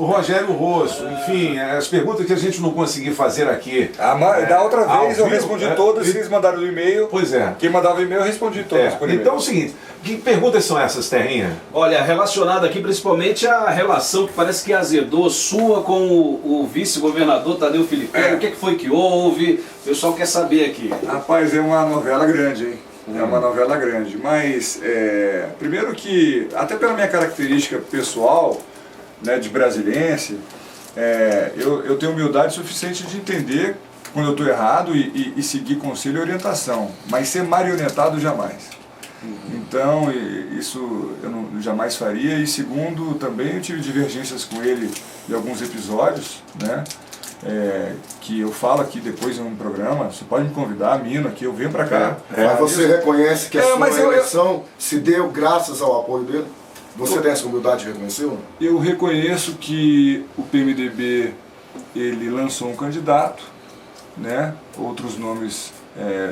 o Rogério Rosso, enfim, as perguntas que a gente não conseguiu fazer aqui. Da outra vez eu respondi todas, vocês mandaram no e-mail. Pois é. Quem mandava e-mail eu respondi todas por e-mail. Então é o seguinte, que perguntas são essas, Terrinha? Olha, relacionada aqui principalmente a relação que parece que azedou sua com o vice-governador Tadeu Filipelli. O que foi que houve? O pessoal quer saber aqui. Rapaz, é uma novela grande, hein? É uma novela grande, mas primeiro que, até pela minha característica pessoal, né, de brasilense, eu tenho humildade suficiente de entender quando eu estou errado e seguir conselho e orientação, mas ser marionetado jamais. Então, isso eu jamais faria. E segundo, também eu tive divergências com ele em alguns episódios, né? Que eu falo aqui depois em um programa. Você pode me convidar, Mino, aqui, eu venho pra cá. Mas você reconhece que a sua eleição se deu graças ao apoio dele? Você tem essa humildade de reconhecer? Eu reconheço que o PMDB ele lançou um candidato, né? Outros nomes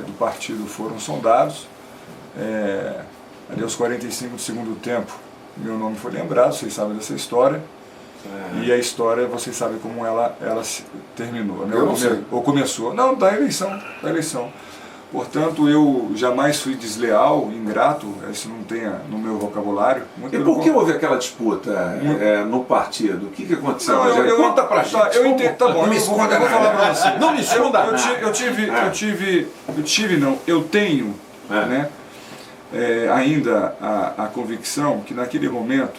do partido foram sondados. Ali aos 45 do segundo tempo, meu nome foi lembrado, vocês sabem dessa história. E a história, vocês sabem como ela se terminou, né? Ou começou. Não, da eleição. Portanto, eu jamais fui desleal, ingrato, isso não tem no meu vocabulário. E por que houve aquela disputa no partido? O que aconteceu? Conta pra gente. Eu entendo, tá bom, não me esconda nada. Falar pra você. Não me esconda nada. Eu tenho, né, ainda a convicção que naquele momento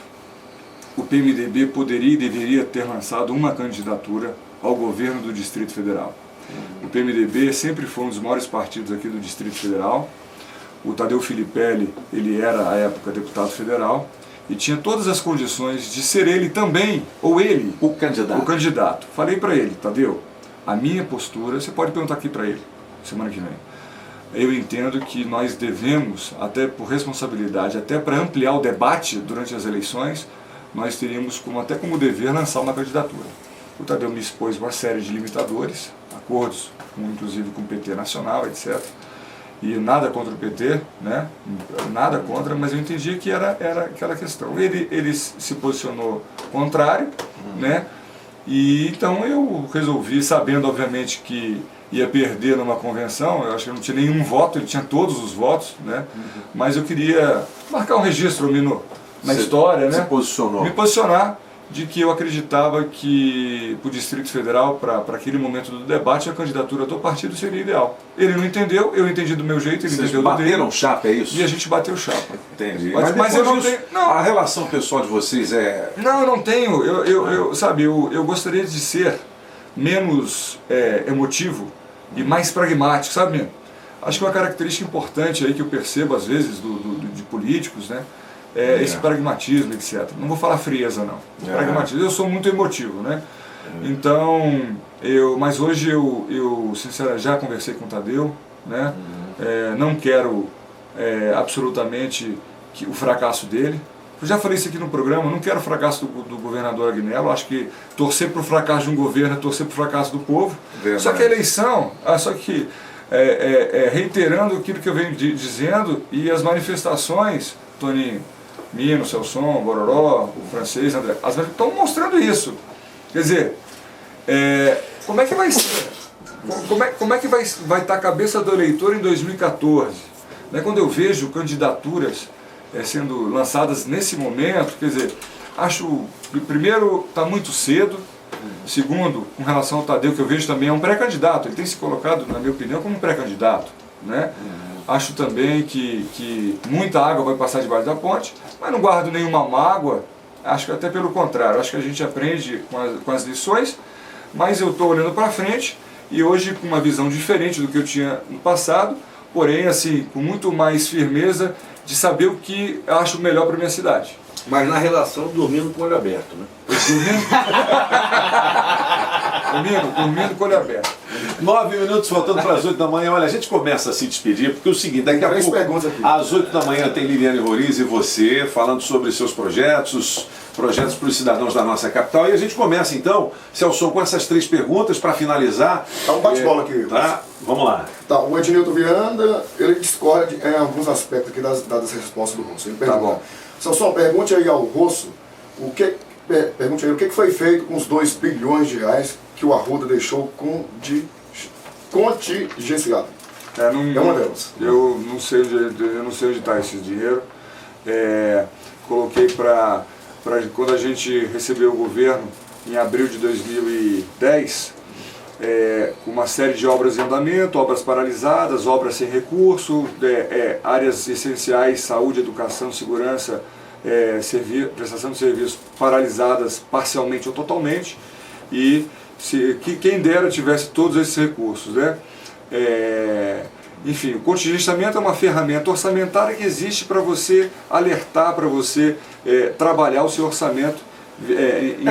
o PMDB poderia e deveria ter lançado uma candidatura ao governo do Distrito Federal. O PMDB sempre foi um dos maiores partidos aqui do Distrito Federal. O Tadeu Filipelli, ele era à época deputado federal e tinha todas as condições de ser ele também, ou ele, o candidato. Falei para ele, Tadeu, a minha postura, você pode perguntar aqui para ele, semana que vem. Eu entendo que nós devemos, até por responsabilidade, até para ampliar o debate durante as eleições, nós teríamos até como dever lançar uma candidatura. O Tadeu me expôs uma série de limitadores, acordos, inclusive com o PT Nacional, etc. E nada contra o PT, né? Nada contra, mas eu entendi que era aquela questão. Ele se posicionou contrário, né? E então eu resolvi, sabendo obviamente que ia perder numa convenção, eu acho que eu não tinha nenhum voto, ele tinha todos os votos, né? Mas eu queria marcar um registro, Mino, na história, né? Me posicionar de que eu acreditava que para o Distrito Federal, para aquele momento do debate, a candidatura do partido seria ideal. Ele não entendeu, eu entendi do meu jeito, ele entendeu do dele. Bateram chapa, é isso? E a gente bateu chapa. Entendi. Mas eu não tenho... Não. A relação pessoal de vocês é... Não, eu não tenho. Eu gostaria de ser menos emotivo e mais pragmático, sabe, mesmo? Acho que uma característica importante aí que eu percebo às vezes de políticos, né? Esse pragmatismo, etc. Não vou falar frieza, não. Pragmatismo. Eu sou muito emotivo, né? Então, mas hoje eu sinceramente, já conversei com o Tadeu, né? Não quero absolutamente o fracasso dele. Eu já falei isso aqui no programa, não quero o fracasso do governador Agnello, acho que torcer para o fracasso de um governo é torcer para o fracasso do povo. Verdade. Só que a eleição, reiterando aquilo que eu venho dizendo, e as manifestações, Toninho, Mino, Celson, Bororó, o francês, André, estão mostrando isso. Quer dizer, como é que vai ser? Como é que vai estar a cabeça do eleitor em 2014? Né, quando eu vejo candidaturas sendo lançadas nesse momento, quer dizer, acho que primeiro está muito cedo, segundo, com relação ao Tadeu, que eu vejo também é um pré-candidato, ele tem se colocado, na minha opinião, como um pré-candidato, né? Acho também que muita água vai passar debaixo da ponte, mas não guardo nenhuma mágoa, acho que até pelo contrário, acho que a gente aprende com as lições, mas eu estou olhando para frente e hoje com uma visão diferente do que eu tinha no passado, porém assim, com muito mais firmeza de saber o que acho melhor para minha cidade. Mas na relação dormindo com o olho aberto, né? Dormindo com o olho aberto. 9 minutos faltando para as 8 da manhã. Olha, a gente começa a se despedir, porque é o seguinte, daqui a pouco, às 8 da manhã tem Liliane Roriz e você falando sobre seus projetos para os cidadãos da nossa capital. E a gente começa então, Celson, com essas 3 perguntas para finalizar. Tá um bate-bola aqui. Tá? Vamos lá. Tá, o Ednilton Viana, ele discorda em alguns aspectos aqui das respostas do Rosso. Ele pergunta, Celson, pergunte aí ao Rosso, pergunte aí, o que foi feito com os 2 bilhões de reais que o Arruda deixou contingenciado? É uma delas. Eu não sei onde está esse dinheiro. Coloquei para quando a gente recebeu o governo em abril de 2010, com uma série de obras em andamento, obras paralisadas, obras sem recurso, áreas essenciais, saúde, educação, segurança, prestação de serviços paralisadas parcialmente ou totalmente, e que quem dera tivesse todos esses recursos, né? Enfim, o contingenciamento é uma ferramenta orçamentária que existe para você alertar, para você trabalhar o seu orçamento.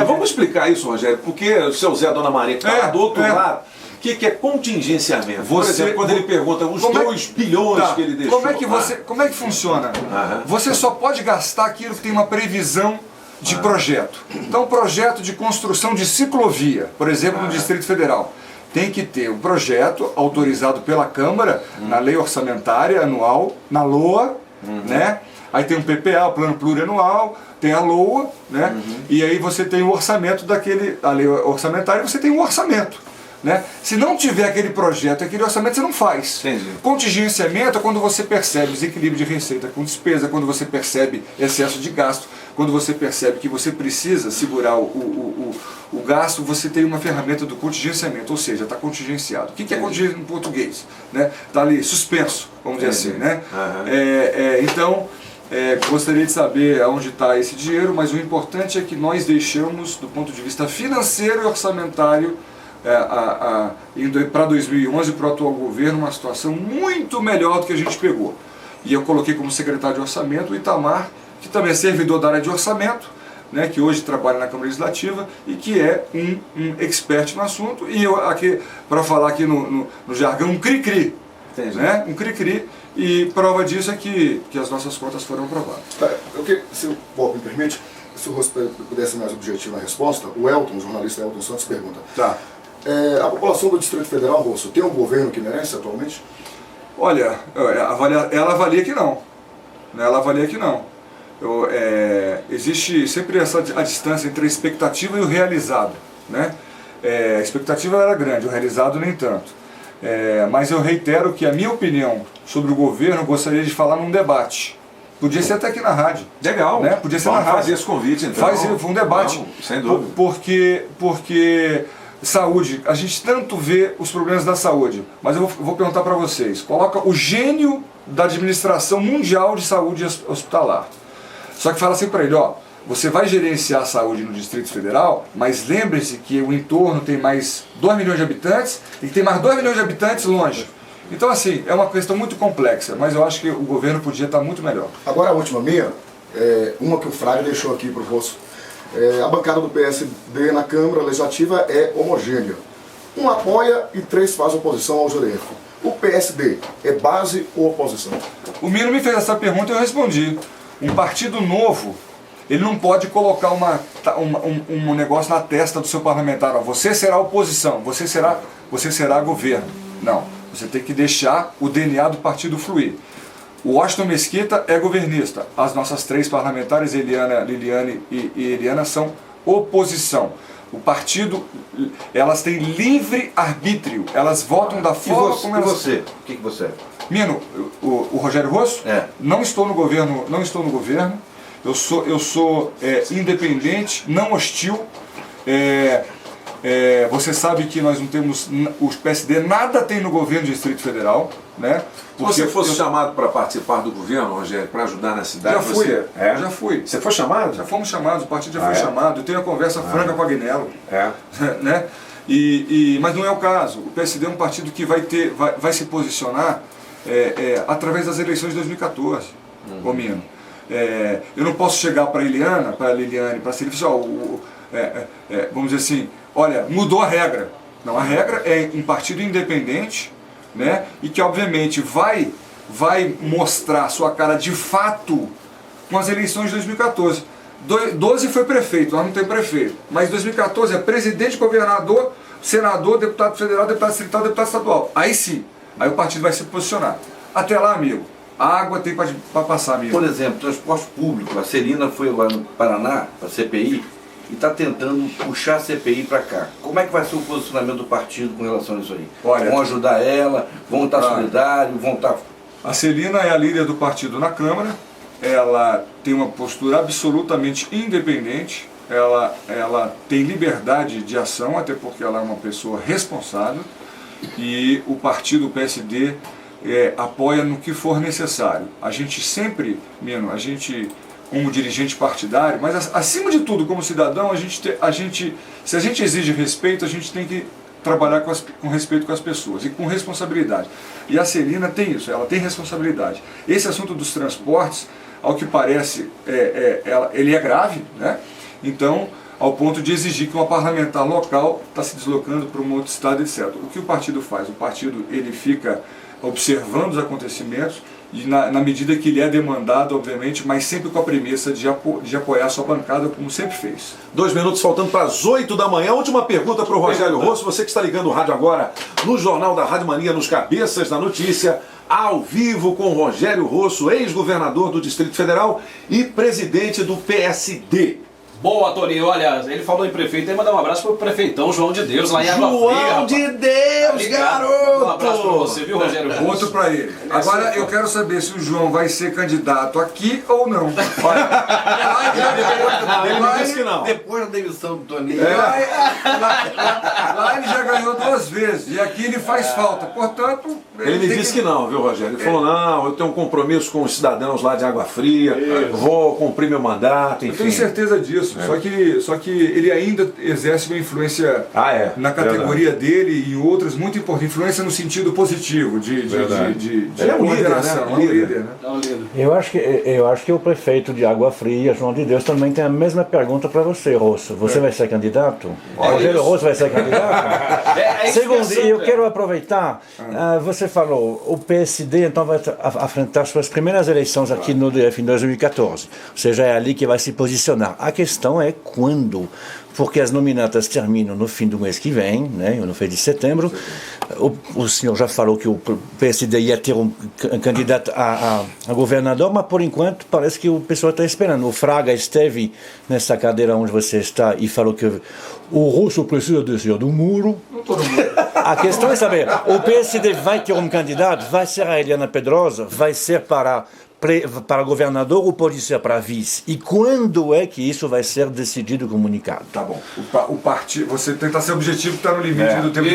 Vamos explicar isso, Rogério, porque o seu Zé, a Dona Maria, que está do outro lado, o que é contingenciamento? Por exemplo, quando ele pergunta os 2 bilhões que ele deixou. Como é que funciona? Você só pode gastar aquilo que tem uma previsão de projeto. Então, projeto de construção de ciclovia, por exemplo, no Distrito Federal, tem que ter um projeto autorizado pela Câmara, na lei orçamentária anual, na LOA, né? Aí tem um PPA, o plano plurianual, tem a LOA, né? E aí você tem o orçamento a lei orçamentária, você tem um orçamento, né? Se não tiver aquele projeto, aquele orçamento, você não faz. Entendi. Contingenciamento é quando você percebe desequilíbrio de receita com despesa, quando você percebe excesso de gasto, quando você percebe que você precisa segurar o gasto, você tem uma ferramenta do contingenciamento, ou seja, está contingenciado. O que é contingência em português? Está ali suspenso, vamos dizer assim, né? Então, gostaria de saber aonde está esse dinheiro, mas o importante é que nós deixamos, do ponto de vista financeiro e orçamentário, para 2011, para o atual governo, uma situação muito melhor do que a gente pegou. E eu coloquei como secretário de orçamento o Itamar, que também é servidor da área de orçamento, né, que hoje trabalha na Câmara Legislativa e que é um expert no assunto, e eu aqui, para falar aqui no jargão, um cri-cri, né, um cri-cri, e prova disso é que as nossas contas foram aprovadas. Se o Bob me permite, se o Rosso pudesse ser mais objetivo na resposta, o Elton, o jornalista Elton Santos, pergunta: a população do Distrito Federal, Rosso, tem um governo que merece atualmente? Olha, ela avalia que não. Ela avalia que não. Existe sempre a distância entre a expectativa e o realizado, né? A expectativa era grande, o realizado nem tanto. Mas eu reitero que a minha opinião sobre o governo eu gostaria de falar num debate. Podia ser até aqui na rádio. Legal. Né? Podia ser na rádio. Fazer esse convite, então. Faz um debate. Não, sem dúvida. Porque saúde, a gente tanto vê os problemas da saúde, mas eu vou perguntar para vocês. Coloca o gênio da administração mundial de saúde hospitalar. Só que fala assim para ele, você vai gerenciar a saúde no Distrito Federal, mas lembre-se que o entorno tem mais 2 milhões de habitantes e que tem mais 2 milhões de habitantes longe. Então, assim, é uma questão muito complexa, mas eu acho que o governo podia estar muito melhor. Agora a última minha, uma que o Fraga deixou aqui para o Rosso. A bancada do PSD na Câmara Legislativa é homogênea. 1 apoia e 3 faz oposição ao Jurerco. O PSD é base ou oposição? O Mino me fez essa pergunta e eu respondi. Um partido novo, ele não pode colocar um negócio na testa do seu parlamentar. Você será oposição, você será governo. Não, você tem que deixar o DNA do partido fluir. O Washington Mesquita é governista. As nossas 3 parlamentares, Eliana, Liliane e Eliana, são oposição. O partido, elas têm livre arbítrio. Elas votam da forma como elas... E você? O que você é? Mino, o Rogério Rosso? Não estou no governo. Eu sou independente, não hostil. Você sabe que nós não temos, o PSD nada tem no governo do Distrito Federal, né? Se você fosse chamado para participar do governo, Rogério, para ajudar na cidade, já fui. Você foi chamado? Já fomos chamados, o partido já foi chamado. Eu tenho uma conversa franca com a Agnello. Né? Mas não é o caso. O PSD é um partido que vai se posicionar através das eleições de 2014, Mino. Eu não posso chegar para a Eliana, para a Liliane, para a Silvia, vamos dizer assim, olha, mudou a regra. Não, a regra é um partido independente, né, e que obviamente vai mostrar sua cara de fato com as eleições de 2014. 12 foi prefeito, nós não temos prefeito, mas 2014 é presidente, governador, senador, deputado federal, deputado distrital, deputado estadual. Aí sim, aí o partido vai se posicionar. Até lá, amigo, a água tem para passar, amigo. Por exemplo, transporte público, a Celina foi agora no Paraná, para a CPI, e está tentando puxar a CPI para cá. Como é que vai ser o posicionamento do partido com relação a isso aí? Olha, vão ajudar ela, vão estar solidários, vão estar... A Celina é a líder do partido na Câmara, ela tem uma postura absolutamente independente, ela tem liberdade de ação, até porque ela é uma pessoa responsável, e o partido, o PSD, apoia no que for necessário. A gente sempre, Mino, a gente como dirigente partidário, mas acima de tudo como cidadão, se a gente exige respeito, a gente tem que trabalhar com respeito com as pessoas e com responsabilidade. E a Celina tem isso, ela tem responsabilidade. Esse assunto dos transportes, ao que parece, ele é grave, né? Então, ao ponto de exigir que uma parlamentar local está se deslocando para um outro estado, etc. O que o partido faz? O partido ele fica observando os acontecimentos e na medida que ele é demandado, obviamente, mas sempre com a premissa de apoiar a sua bancada, como sempre fez. 2 minutos faltando para as 8 da manhã. Última pergunta para o Rogério Rosso. Você que está ligando o rádio agora no Jornal da Rádio Mania, nos Cabeças da Notícia, ao vivo com Rogério Rosso, ex-governador do Distrito Federal e presidente do PSD. Boa, Toninho. Olha, ele falou em prefeito, aí mandar um abraço pro prefeitão João de Deus, lá em Água Fria. João de Deus, garoto! Um abraço pra você, viu, Rogério Rosso? Outro para ele. Agora eu quero saber se o João vai ser candidato aqui ou não. Ele me disse que não. Depois da demissão do Toninho. Lá ele já ganhou 2 vezes e aqui ele faz falta. Portanto, Ele me disse que não, viu, Rogério? Ele falou, não, eu tenho um compromisso com os cidadãos lá de Água Fria, vou cumprir meu mandato, enfim. Eu tenho certeza disso. Só que ele ainda exerce uma influência na categoria dele e outras muito importante. Influência no sentido positivo de Ele é um líder, né? É um líder, né? Eu acho que o prefeito de Água Fria, João de Deus, também tem a mesma pergunta para você, Rosso. Você vai ser candidato? Rogério Rosso vai ser candidato? Segundo, eu quero aproveitar, você falou, o PSD então vai afrontar suas primeiras eleições aqui no DF em 2014. Ou seja, é ali que vai se posicionar. A questão é quando, porque as nominatas terminam no fim do mês que vem, né, no fim de setembro. O senhor já falou que o PSD ia ter um candidato a governador, mas por enquanto parece que o pessoal está esperando. O Fraga esteve nessa cadeira onde você está e falou que o Rosso precisa descer do muro. Não estou no muro. A questão é saber, o PSD vai ter um candidato, vai ser a Eliana Pedrosa, vai ser para governador ou pode ser para vice? E quando é que isso vai ser decidido e comunicado? Tá bom. O partido, você tenta ser objetivo, está no limite do tempo.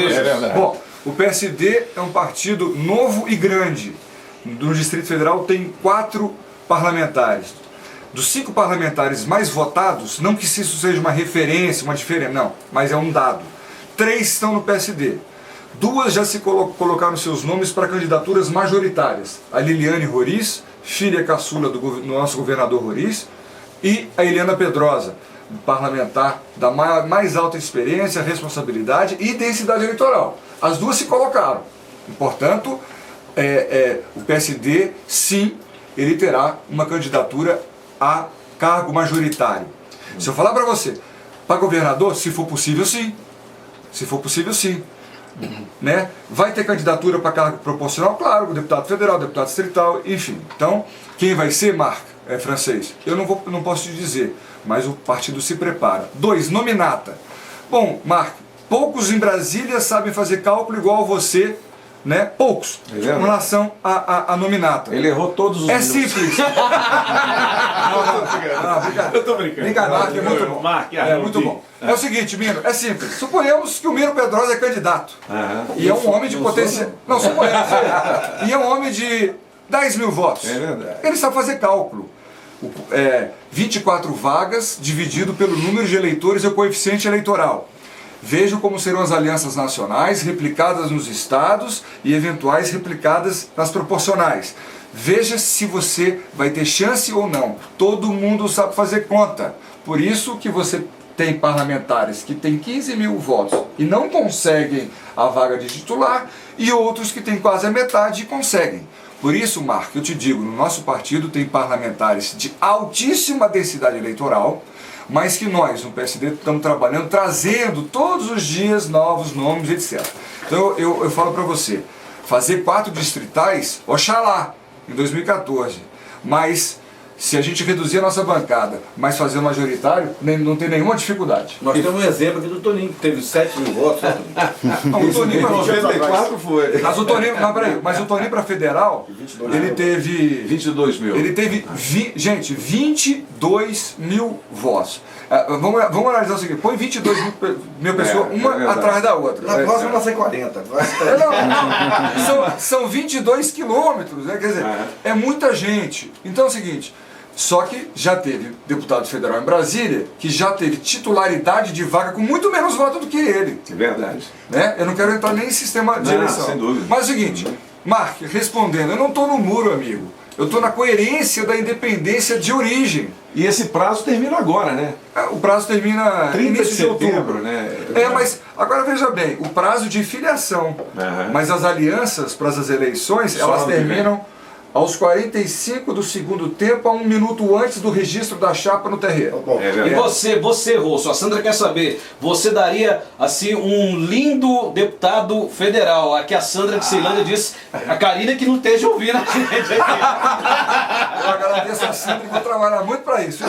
Bom, o PSD é um partido novo e grande. No Distrito Federal tem 4 parlamentares. Dos 5 parlamentares mais votados, não que isso seja uma referência, uma diferença, não, mas é um dado. 3 estão no PSD. 2 já se colocaram seus nomes para candidaturas majoritárias. A Liliane Roriz, filha caçula do nosso governador Roriz, e a Eliana Pedrosa, parlamentar da mais alta experiência, responsabilidade e densidade eleitoral. As 2 se colocaram. E, portanto, o PSD, sim, ele terá uma candidatura a cargo majoritário. Se eu falar para você, para governador, se for possível, sim. Se for possível, sim. Né? Vai ter candidatura para cargo proporcional? Claro, deputado federal, deputado distrital, enfim. Então, quem vai ser, Marc, é francês? Eu não posso te dizer, mas o partido se prepara. 2, nominata. Bom, Marc, poucos em Brasília sabem fazer cálculo igual você, né? Poucos, com relação a nominata. Ele errou todos os números. Simples. Eu tô brincando. Brincadeira, Marc, é muito bom. É muito bom. É o seguinte, Mino, é simples. Suponhamos que o Mino Pedrosa é candidato. E é um homem de potencial. Não, suponhamos. E é um homem de 10 mil votos. É verdade. Ele sabe fazer cálculo. 24 vagas dividido pelo número de eleitores e o coeficiente eleitoral. Vejam como serão as alianças nacionais replicadas nos estados e eventuais replicadas nas proporcionais. Veja se você vai ter chance ou não. Todo mundo sabe fazer conta. Por isso que você tem parlamentares que têm 15 mil votos e não conseguem a vaga de titular e outros que têm quase a metade e conseguem. Por isso, Marc, eu te digo, no nosso partido tem parlamentares de altíssima densidade eleitoral, mas que nós, no PSD, estamos trabalhando, trazendo todos os dias novos nomes, etc. Então eu falo para você, fazer 4 distritais, oxalá, em 2014, mas se a gente reduzir a nossa bancada, mas fazer majoritário, não tem nenhuma dificuldade. Nós temos um exemplo aqui do Toninho, que teve 7 mil votos. Não, o Toninho para 94 foi. Mas o Toninho para federal, ele teve 22 mil. Ele teve, gente, 22 mil votos. Vamos analisar o seguinte, põe 22 mil pessoas, uma atrás da outra. Na próxima vai ser 40. São 22 quilômetros, né? Quer dizer, é muita gente. Então é o seguinte, só que já teve deputado federal em Brasília que já teve titularidade de vaga com muito menos votos do que ele. É verdade. Né? Eu não quero entrar nem em sistema de eleição. Sem dúvida. Mas é o seguinte, Mark, respondendo, eu não estou no muro, amigo. Eu estou na coerência da independência de origem. E esse prazo termina agora, né? O prazo termina 30 início de de outubro, setembro, né? Mas agora veja bem, o prazo de filiação. Mas as alianças para as eleições, Só elas ano que vem. terminam aos 45 do segundo tempo, a 1 minuto antes do registro da chapa no terreiro. É E verdade. você, Rosso, a Sandra quer saber, você daria, assim, um lindo deputado federal? Aqui a Sandra de Ceilândia disse, a Karina que não esteja ouvindo a gente aqui. Eu agradeço a Sandra e vou trabalhar muito para isso.